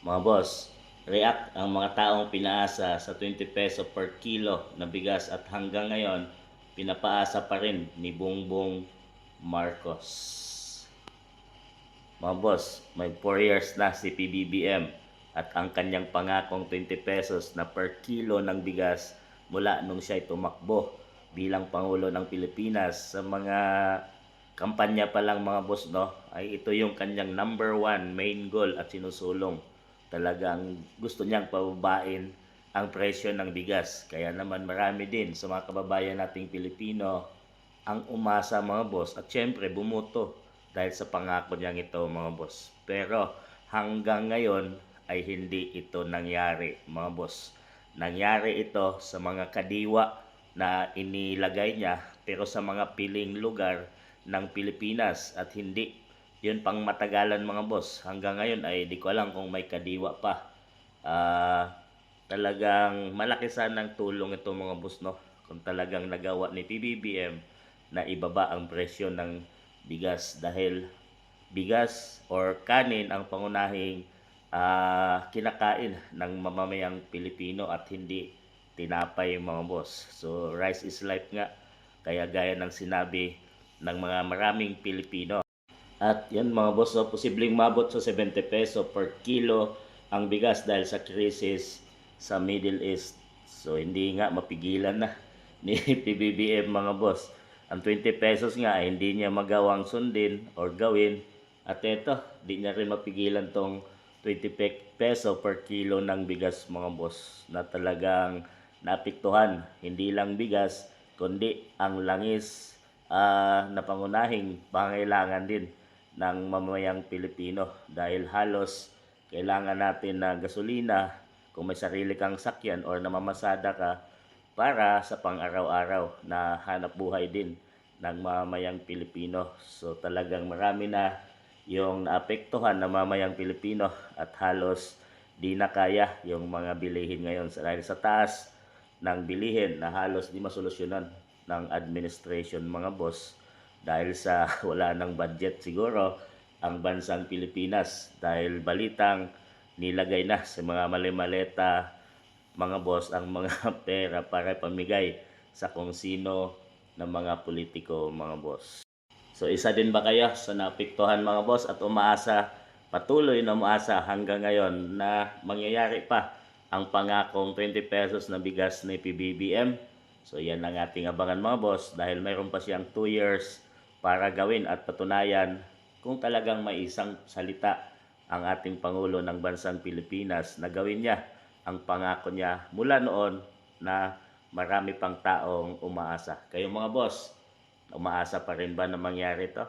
Mga boss, react ang mga taong pinaasa sa 20 peso per kilo na bigas at hanggang ngayon, pinapaasa pa rin ni Bongbong Marcos. Mga boss, may 4 years na si PBBM at ang kanyang pangakong 20 pesos na per kilo ng bigas mula nung siya tumakbo bilang Pangulo ng Pilipinas sa mga kampanya pa lang mga boss, no, ay ito yung kanyang number one main goal at sinusulong. Talagang gusto niyang pababain ang presyo ng bigas. Kaya naman marami din sa mga kababayan nating Pilipino ang umasa mga boss at syempre bumuto dahil sa pangako niyang ito mga boss. Pero hanggang ngayon ay hindi ito nangyari mga boss. Nangyari ito sa mga kadiwa na inilagay niya pero sa mga piling lugar ng Pilipinas at hindi yun pang matagalan mga boss. Hanggang ngayon ay di ko alam kung may kadiwa pa. Ah, Talagang malaki sanang tulong ito mga boss, no, kung talagang nagawa ni PBBM na ibaba ang presyo ng bigas dahil bigas or kanin ang pangunahing kinakain ng mamamayang Pilipino at hindi tinapay mga boss. So rice is life nga, kaya gaya ng sinabi ng mga maraming Pilipino. At yan mga boss, so, posibleng mabot sa 70 peso per kilo ang bigas dahil sa krisis sa Middle East. So hindi nga mapigilan na ni PBBM mga boss. Ang 20 pesos nga ay hindi niya magawang sundin or gawin. At eto, di niya rin mapigilan tong 20 peso per kilo ng bigas mga boss na talagang naapektuhan. Hindi lang bigas, kundi ang langis na pangunahing pangailangan din ng mamamayang Pilipino dahil halos kailangan natin na gasolina kung may sarili kang sakyan or namamasada ka para sa pang-araw-araw na hanap buhay din ng mamamayang Pilipino. So talagang marami na yung naapektuhan ng mamamayang Pilipino at halos di na kaya yung mga bilihin ngayon dahil sa taas ng bilihin na halos di masolusyonan ng administration mga boss dahil sa wala ng budget siguro ang bansang Pilipinas dahil balitang nilagay na sa mga malimaleta mga boss ang mga pera para pamigay sa kung sino ng mga politiko mga boss. So isa din ba kayo sa naapektuhan mga boss at umaasa, patuloy na umaasa hanggang ngayon na mangyayari pa ang pangakong 20 pesos na bigas ni PBBM? So yan ang ating abangan mga boss dahil mayroon pa siyang 2 years para gawin at patunayan kung talagang may isang salita ang ating Pangulo ng Bansang Pilipinas na gawin niya ang pangako niya mula noon na marami pang taong umaasa. Kayo mga boss, umaasa pa rin ba na mangyari ito?